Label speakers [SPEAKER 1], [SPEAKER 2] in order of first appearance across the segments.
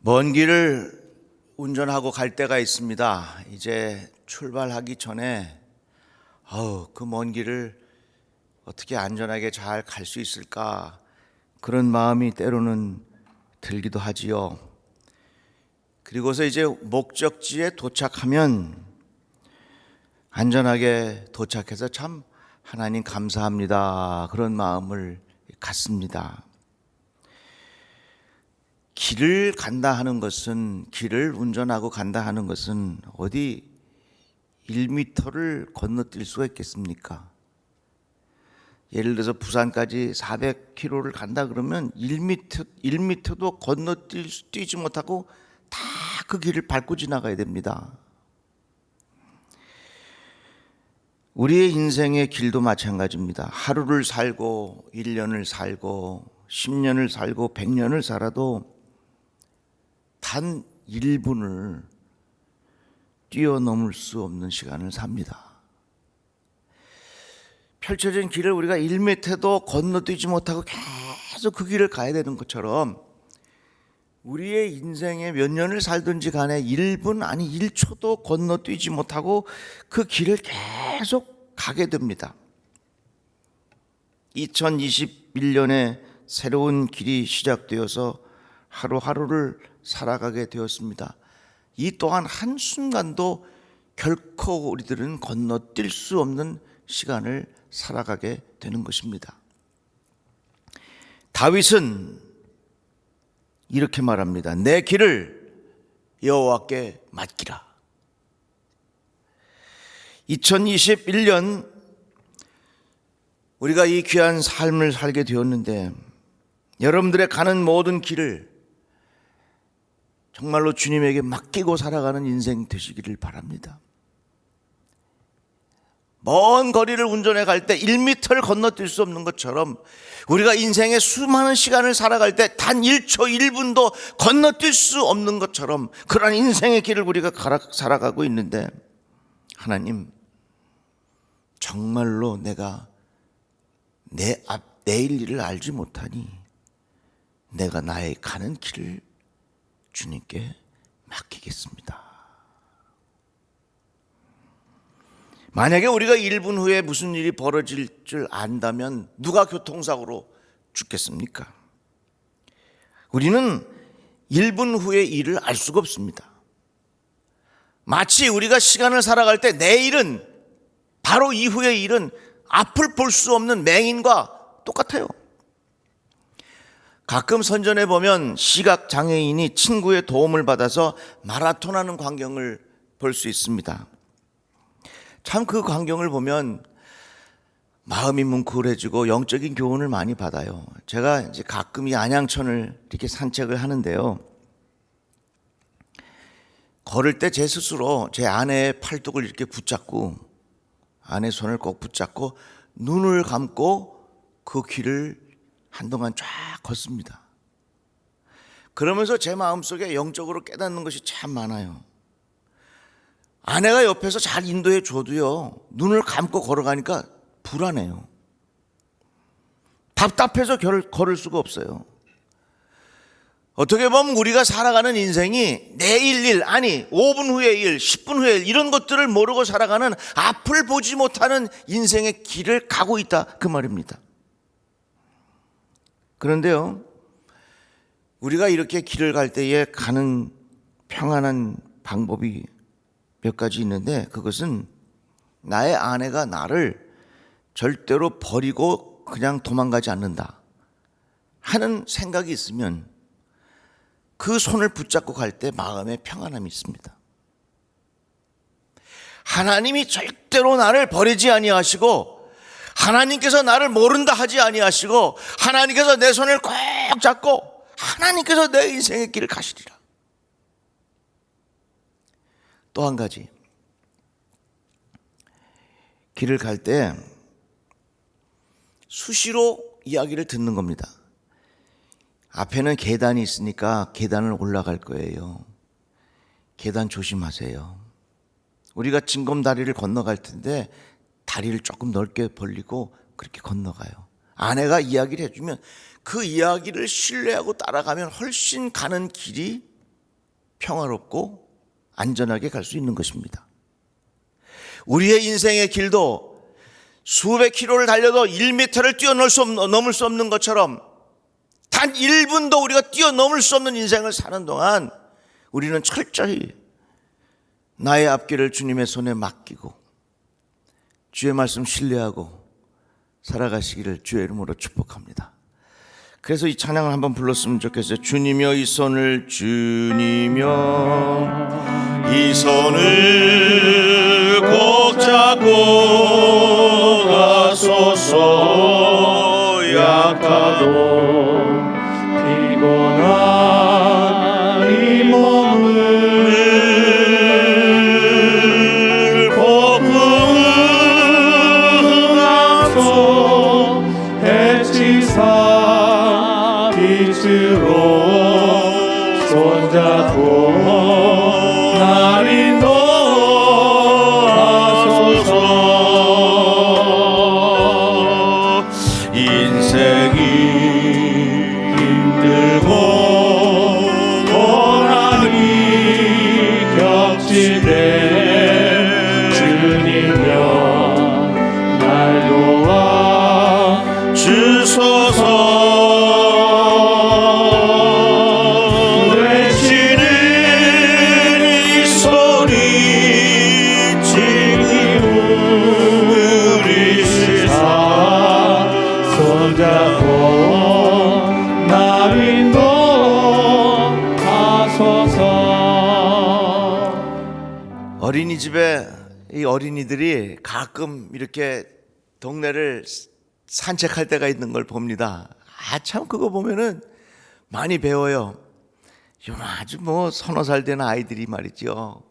[SPEAKER 1] 먼 길을 운전하고 갈 때가 있습니다. 이제 출발하기 전에 그 먼 길을 어떻게 안전하게 잘 갈 수 있을까, 그런 마음이 때로는 들기도 하지요. 그리고서 이제 목적지에 도착하면 안전하게 도착해서 참 하나님 감사합니다, 그런 마음을 갖습니다. 길을 간다 하는 것은, 길을 운전하고 간다 하는 것은 어디 1m를 건너뛸 수가 있겠습니까? 예를 들어서 부산까지 400km를 간다 그러면 1m도 뛰지 못하고 다 그 길을 밟고 지나가야 됩니다. 우리의 인생의 길도 마찬가지입니다. 하루를 살고 1년을 살고 10년을 살고 100년을 살아도 단 1분을 뛰어넘을 수 없는 시간을 삽니다. 펼쳐진 길을 우리가 1m도 건너뛰지 못하고 계속 그 길을 가야 되는 것처럼, 우리의 인생에 몇 년을 살든지 간에 1분 아니 1초도 건너뛰지 못하고 그 길을 계속 가게 됩니다. 2021년에 새로운 길이 시작되어서 하루하루를 살아가게 되었습니다. 이 또한 한순간도 결코 우리들은 건너뛸 수 없는 시간을 살아가게 되는 것입니다. 다윗은 이렇게 말합니다. 내 길을 여호와께 맡기라. 2021년 우리가 이 귀한 삶을 살게 되었는데, 여러분들의 가는 모든 길을 정말로 주님에게 맡기고 살아가는 인생 되시기를 바랍니다. 먼 거리를 운전해 갈 때 1m를 건너뛸 수 없는 것처럼, 우리가 인생의 수많은 시간을 살아갈 때 단 1초 1분도 건너뛸 수 없는 것처럼, 그러한 인생의 길을 우리가 살아가고 있는데, 하나님, 정말로 내가 내일 일을 알지 못하니 내가 나의 가는 길을 주님께 맡기겠습니다. 만약에 우리가 1분 후에 무슨 일이 벌어질 줄 안다면 누가 교통사고로 죽겠습니까? 우리는 1분 후의 일을 알 수가 없습니다. 마치 우리가 시간을 살아갈 때 내일은, 바로 이후의 일은 앞을 볼 수 없는 맹인과 똑같아요. 가끔 선전에 보면 시각장애인이 친구의 도움을 받아서 마라톤하는 광경을 볼 수 있습니다. 참 그 광경을 보면 마음이 뭉클해지고 영적인 교훈을 많이 받아요. 제가 이제 가끔 이 안양천을 이렇게 산책을 하는데요, 걸을 때 제 스스로 제 아내의 팔뚝을 이렇게 붙잡고, 아내 손을 꼭 붙잡고 눈을 감고 그 길을 한동안 쫙 걷습니다. 그러면서 제 마음속에 영적으로 깨닫는 것이 참 많아요. 아내가 옆에서 잘 인도해 줘도요, 눈을 감고 걸어가니까 불안해요. 답답해서 걸을 수가 없어요. 어떻게 보면 우리가 살아가는 인생이 내일 일, 아니 5분 후의 일, 10분 후의 일, 이런 것들을 모르고 살아가는, 앞을 보지 못하는 인생의 길을 가고 있다, 그 말입니다. 그런데요, 우리가 이렇게 길을 갈 때에 가는 평안한 방법이 몇 가지 있는데, 그것은 나의 아내가 나를 절대로 버리고 그냥 도망가지 않는다 하는 생각이 있으면 그 손을 붙잡고 갈 때 마음에 평안함이 있습니다. 하나님이 절대로 나를 버리지 아니하시고, 하나님께서 나를 모른다 하지 아니하시고, 하나님께서 내 손을 꼭 잡고 하나님께서 내 인생의 길을 가시리라. 또 한 가지, 길을 갈 때 수시로 이야기를 듣는 겁니다. 앞에는 계단이 있으니까 계단을 올라갈 거예요. 계단 조심하세요. 우리가 징검다리를 건너갈 텐데 다리를 조금 넓게 벌리고 그렇게 건너가요. 아내가 이야기를 해주면 그 이야기를 신뢰하고 따라가면 훨씬 가는 길이 평화롭고 안전하게 갈 수 있는 것입니다. 우리의 인생의 길도 수백 킬로를 달려도 1m를 넘을 수 없는 것처럼 단 1분도 우리가 뛰어넘을 수 없는 인생을 사는 동안 우리는 철저히 나의 앞길을 주님의 손에 맡기고 주의 말씀 신뢰하고 살아가시기를 주의 이름으로 축복합니다. 그래서 이 찬양을 한번 불렀으면 좋겠어요. 주님여 이 손을, 주님여 이 손을 꼭 잡고 가소서. 약하도
[SPEAKER 2] 피곤한 이 몸을 폭풍을 하소. 해치사 빛으로 손잡고 날 인도하소서.
[SPEAKER 1] 인생이
[SPEAKER 2] 힘들고 고난이 겹치네 주님여 날 도와
[SPEAKER 1] 주소서. 외치는 이 소리 지금
[SPEAKER 2] 우리 시사 손잡고 날 인도하소서.
[SPEAKER 1] 어린이집에 이 어린이들이 가끔 이렇게 동네를 산책할 때가 있는 걸 봅니다. 참 그거 보면은 많이 배워요. 아주 서너 살 된 아이들이 말이죠.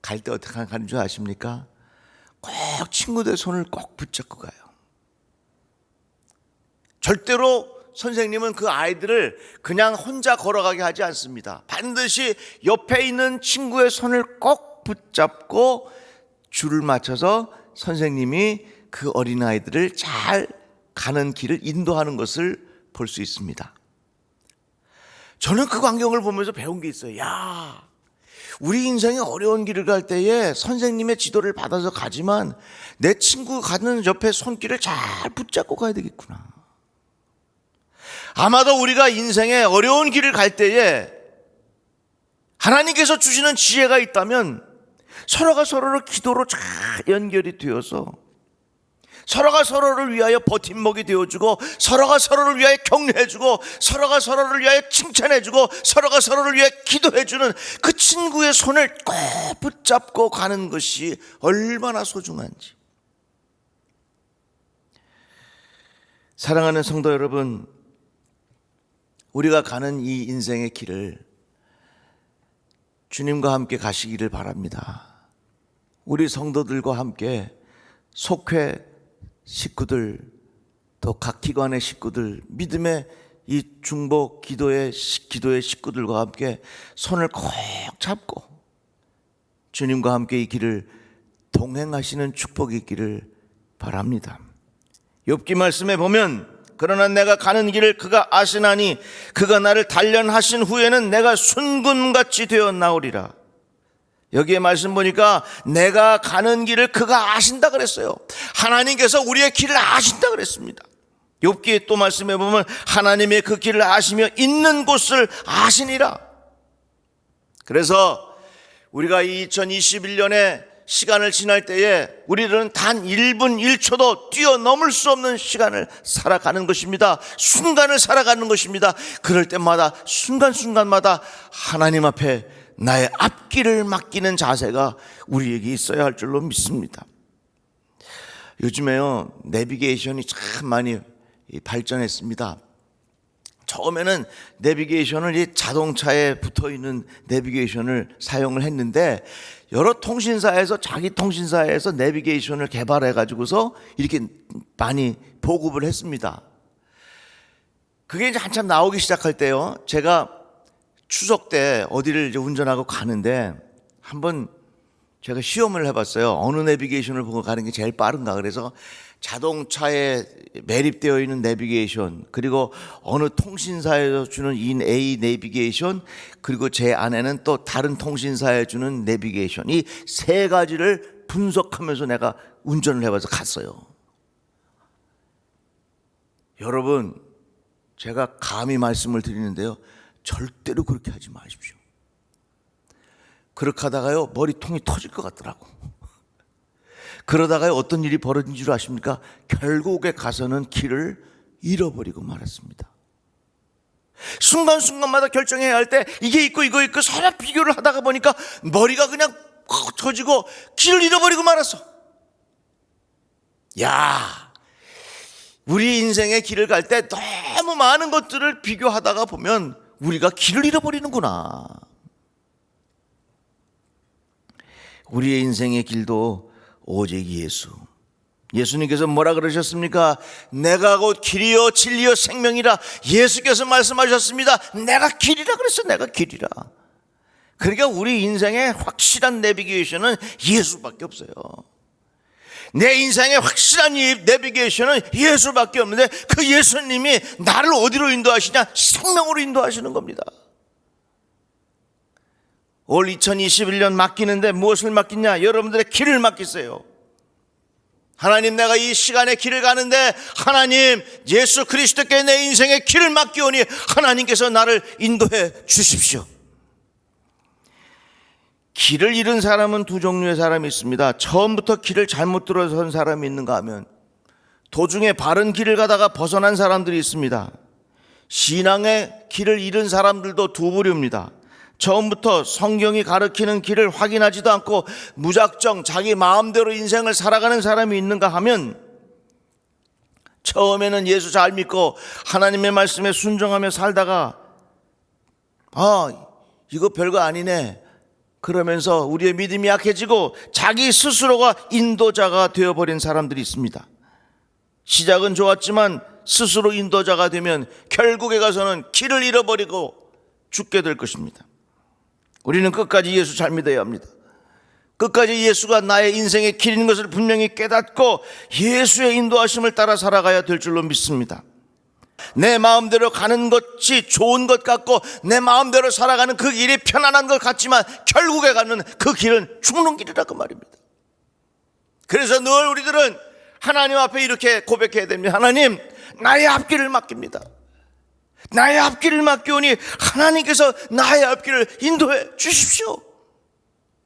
[SPEAKER 1] 갈 때 어떻게 가는 줄 아십니까? 꼭 친구들 손을 꼭 붙잡고 가요. 절대로 선생님은 그 아이들을 그냥 혼자 걸어가게 하지 않습니다. 반드시 옆에 있는 친구의 손을 꼭 붙잡고 줄을 맞춰서 선생님이 그 어린아이들을 잘 가는 길을 인도하는 것을 볼 수 있습니다. 저는 그 광경을 보면서 배운 게 있어요. 우리 인생의 어려운 길을 갈 때에 선생님의 지도를 받아서 가지만 내 친구 가는 옆에 손길을 잘 붙잡고 가야 되겠구나. 아마도 우리가 인생의 어려운 길을 갈 때에 하나님께서 주시는 지혜가 있다면 서로가 서로를 기도로 잘 연결이 되어서 서로가 서로를 위하여 버팀목이 되어주고 서로가 서로를 위하여 격려해주고 서로가 서로를 위하여 칭찬해주고 서로가 서로를 위하여 기도해주는 그 친구의 손을 꼭 붙잡고 가는 것이 얼마나 소중한지. 사랑하는 성도 여러분, 우리가 가는 이 인생의 길을 주님과 함께 가시기를 바랍니다. 우리 성도들과 함께 속회 식구들, 또 각 기관의 식구들, 믿음의 이 중보 기도의 식구들과 함께 손을 꼭 잡고 주님과 함께 이 길을 동행하시는 축복이 있기를 바랍니다. 욥기 말씀에 보면 그러나 내가 가는 길을 그가 아시나니 그가 나를 단련하신 후에는 내가 순금같이 되어 나오리라. 여기에 말씀 보니까 내가 가는 길을 그가 아신다 그랬어요. 하나님께서 우리의 길을 아신다 그랬습니다. 욥기의 또 말씀해 보면 하나님의 그 길을 아시며 있는 곳을 아시니라. 그래서 우리가 이 2021년에 시간을 지날 때에 우리들은 단 1분 1초도 뛰어넘을 수 없는 시간을 살아가는 것입니다. 순간을 살아가는 것입니다. 그럴 때마다 순간순간마다 하나님 앞에 나의 앞길을 맡기는 자세가 우리에게 있어야 할 줄로 믿습니다. 요즘에요, 내비게이션이 참 많이 발전했습니다. 처음에는 내비게이션을 이 자동차에 붙어있는 내비게이션을 사용을 했는데 여러 통신사에서 자기 통신사에서 내비게이션을 개발해 가지고서 이렇게 많이 보급을 했습니다. 그게 이제 한참 나오기 시작할 때요, 제가 추석 때 어디를 이제 운전하고 가는데 한번 제가 시험을 해봤어요. 어느 내비게이션을 보고 가는 게 제일 빠른가. 그래서 자동차에 매립되어 있는 내비게이션, 그리고 어느 통신사에서 주는 A 내비게이션, 그리고 제 아내는 또 다른 통신사에 주는 내비게이션, 이 세 가지를 분석하면서 내가 운전을 해봐서 갔어요. 여러분, 제가 감히 말씀을 드리는데요, 절대로 그렇게 하지 마십시오. 그렇게 하다가요 머리통이 터질 것 같더라고. 그러다가요 어떤 일이 벌어진 줄 아십니까? 결국에 가서는 길을 잃어버리고 말았습니다. 순간순간마다 결정해야 할 때 이게 있고 이거 있고 서로 비교를 하다가 보니까 머리가 그냥 터지고 길을 잃어버리고 말았어. 야, 우리 인생의 길을 갈 때 너무 많은 것들을 비교하다가 보면 우리가 길을 잃어버리는구나. 우리의 인생의 길도 오직 예수. 예수님께서 뭐라 그러셨습니까? 내가 곧 길이요 진리요 생명이라. 예수께서 말씀하셨습니다. 내가 길이라 그랬어. 내가 길이라. 그러니까 우리 인생의 확실한 내비게이션은 예수밖에 없어요. 내 인생의 확실한 내비게이션은 예수밖에 없는데, 그 예수님이 나를 어디로 인도하시냐? 생명으로 인도하시는 겁니다. 올 2021년 맡기는데 무엇을 맡기냐? 여러분들의 길을 맡기세요. 하나님, 내가 이 시간에 길을 가는데 하나님, 예수 그리스도께 내 인생의 길을 맡기오니 하나님께서 나를 인도해 주십시오. 길을 잃은 사람은 두 종류의 사람이 있습니다. 처음부터 길을 잘못 들어선 사람이 있는가 하면 도중에 바른 길을 가다가 벗어난 사람들이 있습니다. 신앙의 길을 잃은 사람들도 두 부류입니다. 처음부터 성경이 가르치는 길을 확인하지도 않고 무작정 자기 마음대로 인생을 살아가는 사람이 있는가 하면, 처음에는 예수 잘 믿고 하나님의 말씀에 순종하며 살다가 이거 별거 아니네 그러면서 우리의 믿음이 약해지고 자기 스스로가 인도자가 되어버린 사람들이 있습니다. 시작은 좋았지만 스스로 인도자가 되면 결국에 가서는 길을 잃어버리고 죽게 될 것입니다. 우리는 끝까지 예수 잘 믿어야 합니다. 끝까지 예수가 나의 인생의 길인 것을 분명히 깨닫고 예수의 인도하심을 따라 살아가야 될 줄로 믿습니다. 내 마음대로 가는 것이 좋은 것 같고 내 마음대로 살아가는 그 길이 편안한 것 같지만 결국에 가는 그 길은 죽는 길이라고 말입니다. 그래서 늘 우리들은 하나님 앞에 이렇게 고백해야 됩니다. 하나님, 나의 앞길을 맡깁니다. 나의 앞길을 맡기오니 하나님께서 나의 앞길을 인도해 주십시오.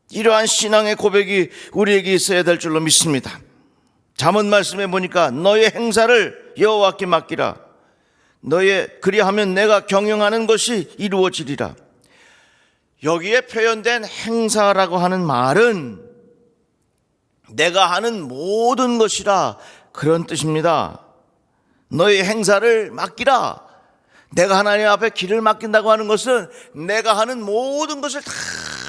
[SPEAKER 1] 이러한 신앙의 고백이 우리에게 있어야 될 줄로 믿습니다. 잠언 말씀에 보니까 너의 행사를 여호와께 맡기라. 그리하면 내가 경영하는 것이 이루어지리라. 여기에 표현된 행사라고 하는 말은 내가 하는 모든 것이라, 그런 뜻입니다. 너의 행사를 맡기라. 내가 하나님 앞에 길을 맡긴다고 하는 것은 내가 하는 모든 것을 다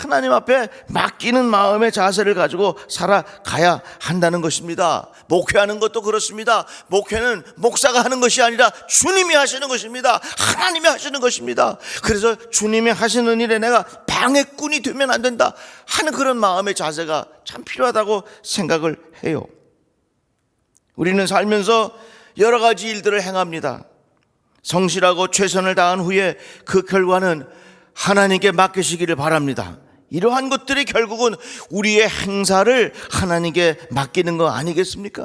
[SPEAKER 1] 하나님 앞에 맡기는 마음의 자세를 가지고 살아가야 한다는 것입니다. 목회하는 것도 그렇습니다. 목회는 목사가 하는 것이 아니라 주님이 하시는 것입니다. 하나님이 하시는 것입니다. 그래서 주님이 하시는 일에 내가 방해꾼이 되면 안 된다 하는 그런 마음의 자세가 참 필요하다고 생각을 해요. 우리는 살면서 여러 가지 일들을 행합니다. 성실하고 최선을 다한 후에 그 결과는 하나님께 맡기시기를 바랍니다. 이러한 것들이 결국은 우리의 행사를 하나님께 맡기는 거 아니겠습니까?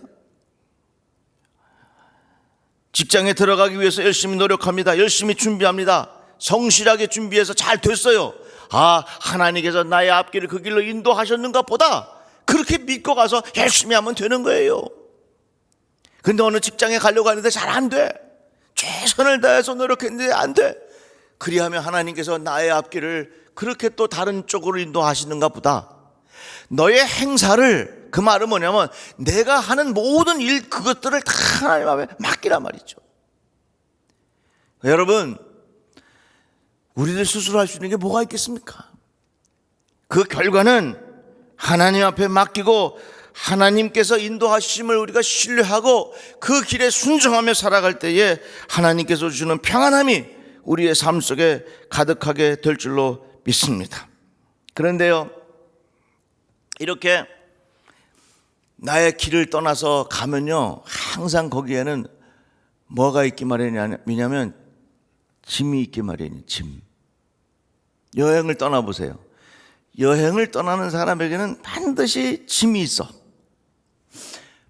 [SPEAKER 1] 직장에 들어가기 위해서 열심히 노력합니다. 열심히 준비합니다. 성실하게 준비해서 잘 됐어요. 하나님께서 나의 앞길을 그 길로 인도하셨는가 보다, 그렇게 믿고 가서 열심히 하면 되는 거예요. 근데 어느 직장에 가려고 하는데 잘 안 돼. 최선을 다해서 노력했는데 안 돼. 그리하면 하나님께서 나의 앞길을 그렇게 또 다른 쪽으로 인도하시는가 보다. 너의 행사를, 그 말은 뭐냐면 내가 하는 모든 일, 그것들을 다 하나님 앞에 맡기란 말이죠. 여러분, 우리들 스스로 할 수 있는 게 뭐가 있겠습니까? 그 결과는 하나님 앞에 맡기고 하나님께서 인도하심을 우리가 신뢰하고 그 길에 순종하며 살아갈 때에 하나님께서 주는 평안함이 우리의 삶 속에 가득하게 될 줄로 믿습니다. 그런데요, 이렇게 나의 길을 떠나서 가면요, 항상 거기에는 뭐가 있기 마련이냐면 짐이 있기 마련이에요. 짐. 여행을 떠나보세요. 여행을 떠나는 사람에게는 반드시 짐이 있어.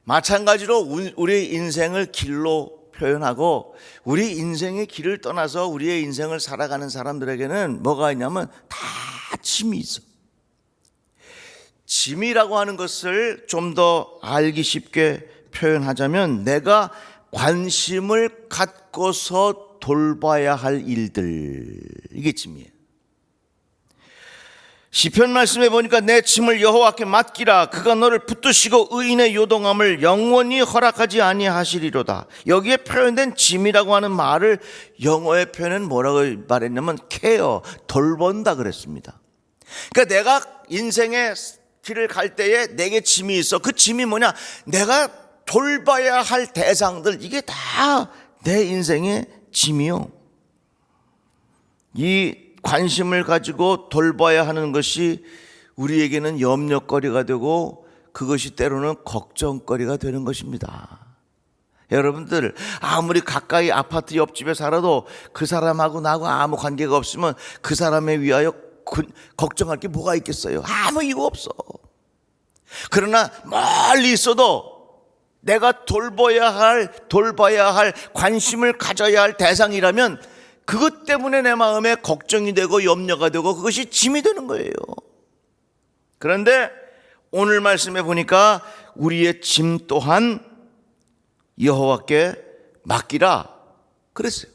[SPEAKER 1] 마찬가지로 우리 인생을 길로 표현하고 우리 인생의 길을 떠나서 우리의 인생을 살아가는 사람들에게는 뭐가 있냐면 다 짐이 있어. 짐이라고 하는 것을 좀 더 알기 쉽게 표현하자면 내가 관심을 갖고서 돌봐야 할 일들, 이게 짐이에요. 시편 말씀에 보니까 내 짐을 여호와께 맡기라. 그가 너를 붙드시고 의인의 요동함을 영원히 허락하지 아니하시리로다. 여기에 표현된 짐이라고 하는 말을 영어의 표현은 뭐라고 말했냐면 케어, 돌본다 그랬습니다. 그러니까 내가 인생의 길을 갈 때에 내게 짐이 있어. 그 짐이 뭐냐? 내가 돌봐야 할 대상들, 이게 다 내 인생의 짐이요. 이 관심을 가지고 돌봐야 하는 것이 우리에게는 염려거리가 되고 그것이 때로는 걱정거리가 되는 것입니다. 여러분들, 아무리 가까이 아파트 옆집에 살아도 그 사람하고 나하고 아무 관계가 없으면 그 사람에 위하여 걱정할 게 뭐가 있겠어요? 아무 이유 없어. 그러나 멀리 있어도 내가 돌봐야 할 관심을 가져야 할 대상이라면 그것 때문에 내 마음에 걱정이 되고 염려가 되고 그것이 짐이 되는 거예요. 그런데 오늘 말씀에 보니까 우리의 짐 또한 여호와께 맡기라 그랬어요.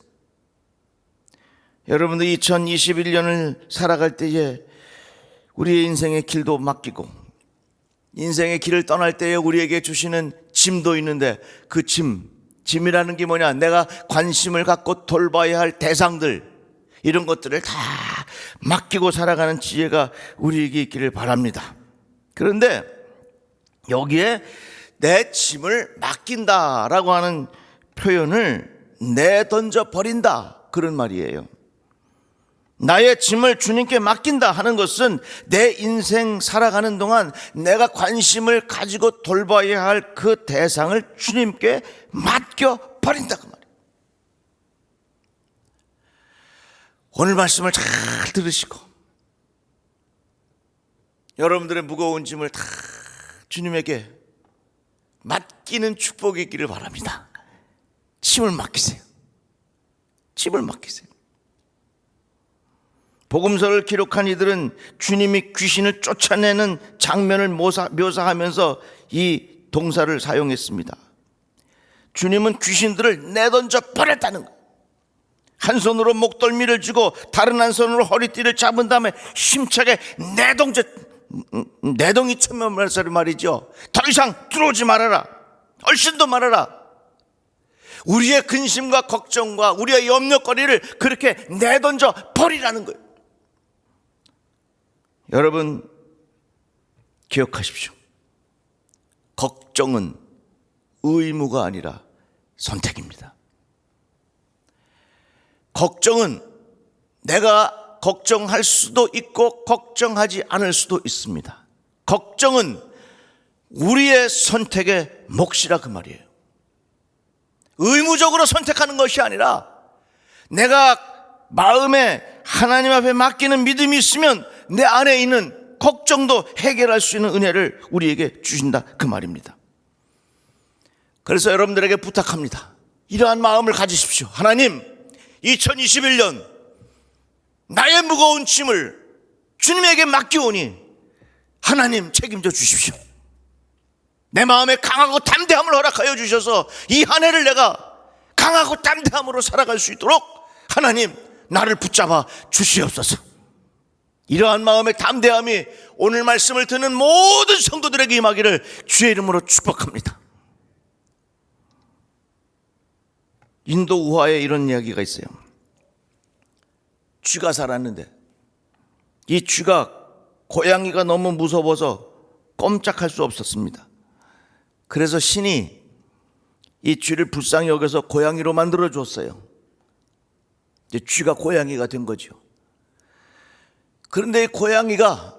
[SPEAKER 1] 여러분들 2021년을 살아갈 때에 우리의 인생의 길도 맡기고 인생의 길을 떠날 때에 우리에게 주시는 짐도 있는데 그 짐이라는 게 뭐냐? 내가 관심을 갖고 돌봐야 할 대상들, 이런 것들을 다 맡기고 살아가는 지혜가 우리에게 있기를 바랍니다. 그런데 여기에 내 짐을 맡긴다라고 하는 표현을 내던져 버린다, 그런 말이에요. 나의 짐을 주님께 맡긴다 하는 것은 내 인생 살아가는 동안 내가 관심을 가지고 돌봐야 할 그 대상을 주님께 맡겨 버린다, 그 말이에요. 오늘 말씀을 잘 들으시고 여러분들의 무거운 짐을 다 주님에게 맡기는 축복이 있기를 바랍니다. 짐을 맡기세요. 짐을 맡기세요. 복음서를 기록한 이들은 주님이 귀신을 쫓아내는 장면을 묘사하면서 이 동사를 사용했습니다. 주님은 귀신들을 내던져 버렸다는 거예요. 한 손으로 목덜미를 쥐고 다른 한 손으로 허리띠를 잡은 다음에 힘차게 내동이처럼 말이죠. 더 이상 들어오지 말아라. 얼씬도 말아라. 우리의 근심과 걱정과 우리의 염려거리를 그렇게 내던져 버리라는 거예요. 여러분 기억하십시오. 걱정은 의무가 아니라 선택입니다. 걱정은 내가 걱정할 수도 있고 걱정하지 않을 수도 있습니다. 걱정은 우리의 선택의 몫이라 그 말이에요. 의무적으로 선택하는 것이 아니라 내가 마음에 하나님 앞에 맡기는 믿음이 있으면 내 안에 있는 걱정도 해결할 수 있는 은혜를 우리에게 주신다, 그 말입니다. 그래서 여러분들에게 부탁합니다. 이러한 마음을 가지십시오. 하나님, 2021년 나의 무거운 짐을 주님에게 맡기오니 하나님 책임져 주십시오. 내 마음에 강하고 담대함을 허락하여 주셔서 이 한 해를 내가 강하고 담대함으로 살아갈 수 있도록 하나님 나를 붙잡아 주시옵소서. 이러한 마음의 담대함이 오늘 말씀을 듣는 모든 성도들에게 임하기를 주의 이름으로 축복합니다. 인도 우화에 이런 이야기가 있어요. 쥐가 살았는데 이 쥐가 고양이가 너무 무서워서 꼼짝할 수 없었습니다. 그래서 신이 이 쥐를 불쌍히 여겨서 고양이로 만들어 줬어요. 이제 쥐가 고양이가 된 거죠. 그런데 이 고양이가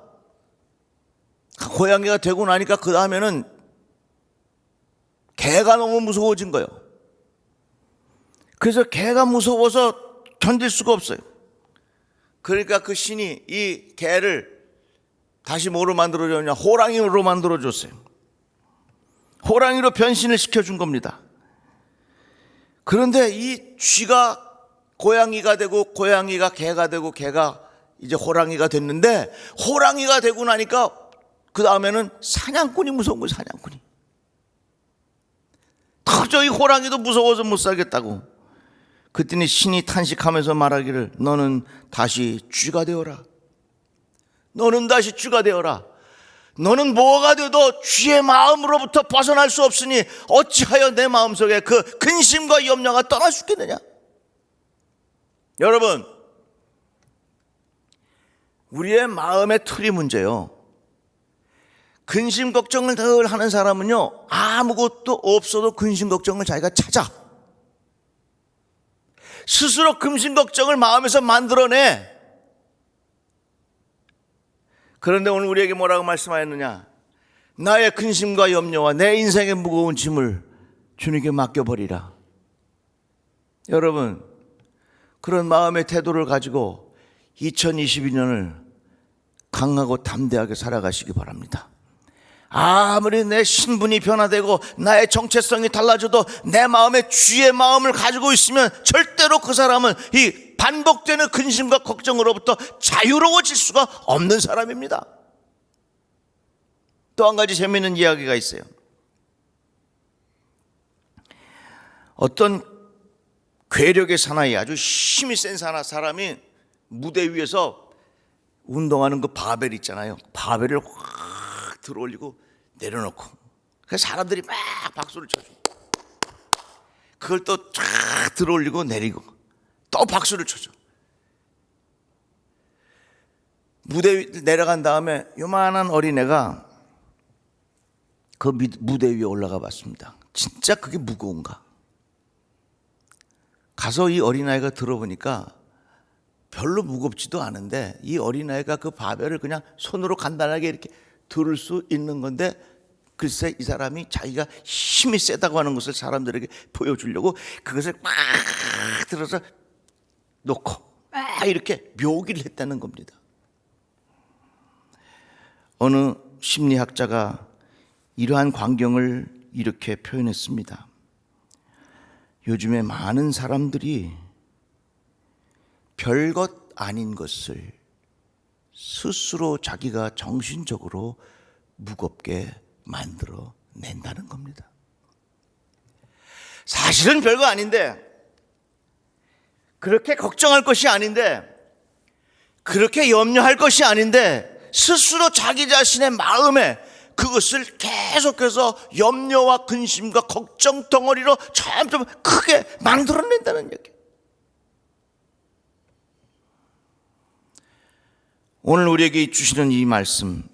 [SPEAKER 1] 되고 나니까 그 다음에는 개가 너무 무서워진 거예요. 그래서 개가 무서워서 견딜 수가 없어요. 그러니까 그 신이 이 개를 다시 뭐로 만들어줬냐? 호랑이로 만들어줬어요. 호랑이로 변신을 시켜준 겁니다. 그런데 이 쥐가 고양이가 되고 고양이가 개가 되고 개가 이제 호랑이가 됐는데, 호랑이가 되고 나니까 그 다음에는 사냥꾼이 무서운 거예요. 사냥꾼이. 도저히 호랑이도 무서워서 못 살겠다고. 그랬더니 신이 탄식하면서 말하기를, 너는 다시 쥐가 되어라. 너는 다시 쥐가 되어라. 너는 뭐가 돼도 쥐의 마음으로부터 벗어날 수 없으니 어찌하여 내 마음속에 그 근심과 염려가 떠날 수 있겠느냐. 여러분, 우리의 마음의 틀이 문제요. 근심 걱정을 늘 하는 사람은요, 아무것도 없어도 근심 걱정을 자기가 찾아. 스스로 근심 걱정을 마음에서 만들어내. 그런데 오늘 우리에게 뭐라고 말씀하였느냐? 나의 근심과 염려와 내 인생의 무거운 짐을 주님께 맡겨버리라. 여러분, 그런 마음의 태도를 가지고 2022년을 강하고 담대하게 살아가시기 바랍니다. 아무리 내 신분이 변화되고 나의 정체성이 달라져도 내 마음에 쥐의 마음을 가지고 있으면 절대로 그 사람은 이 반복되는 근심과 걱정으로부터 자유로워질 수가 없는 사람입니다. 또 한 가지 재미있는 이야기가 있어요. 어떤 괴력의 사나이, 아주 힘이 센 사람이 무대 위에서 운동하는 그 바벨 있잖아요. 바벨을 확 들어올리고 내려놓고, 그래서 사람들이 막 박수를 쳐줘. 그걸 또 쫙 들어올리고 내리고 또 박수를 쳐줘. 무대 위 내려간 다음에 요만한 어린애가 그 무대 위에 올라가 봤습니다. 진짜 그게 무거운가? 가서 이 어린아이가 들어보니까 별로 무겁지도 않은데, 이 어린아이가 그 바벨을 그냥 손으로 간단하게 이렇게 들을 수 있는 건데, 글쎄 이 사람이 자기가 힘이 세다고 하는 것을 사람들에게 보여주려고 그것을 막 들어서 놓고 막 이렇게 묘기를 했다는 겁니다. 어느 심리학자가 이러한 광경을 이렇게 표현했습니다. 요즘에 많은 사람들이 별것 아닌 것을 스스로 자기가 정신적으로 무겁게 만들어 낸다는 겁니다. 사실은 별거 아닌데, 그렇게 걱정할 것이 아닌데, 그렇게 염려할 것이 아닌데, 스스로 자기 자신의 마음에 그것을 계속해서 염려와 근심과 걱정 덩어리로 점점 크게 만들어낸다는 얘기. 오늘 우리에게 주시는 이 말씀,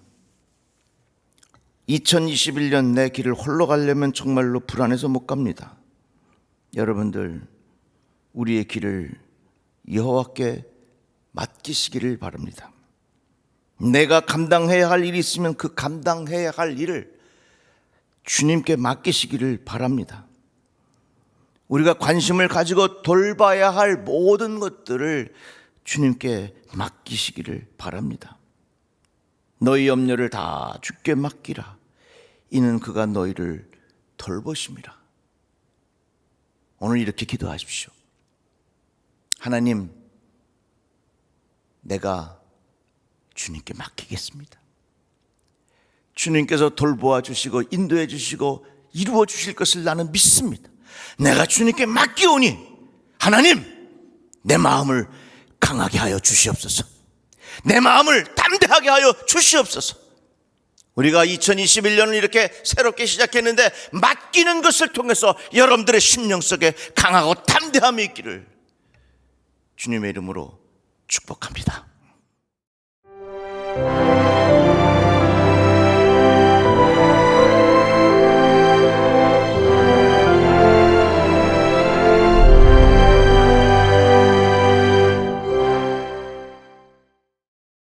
[SPEAKER 1] 2021년 내 길을 홀로 가려면 정말로 불안해서 못 갑니다. 여러분들, 우리의 길을 여호와께 맡기시기를 바랍니다. 내가 감당해야 할 일이 있으면 그 감당해야 할 일을 주님께 맡기시기를 바랍니다. 우리가 관심을 가지고 돌봐야 할 모든 것들을 주님께 맡기시기를 바랍니다. 너희 염려를 다 주께 맡기라. 이는 그가 너희를 돌보심이라. 오늘 이렇게 기도하십시오. 하나님, 내가 주님께 맡기겠습니다. 주님께서 돌보아 주시고 인도해 주시고 이루어 주실 것을 나는 믿습니다. 내가 주님께 맡기오니 하나님, 내 마음을 강하게 하여 주시옵소서. 내 마음을 담대하게 하여 주시옵소서. 우리가 2021년을 이렇게 새롭게 시작했는데, 맡기는 것을 통해서 여러분들의 심령 속에 강하고 담대함이 있기를 주님의 이름으로 축복합니다.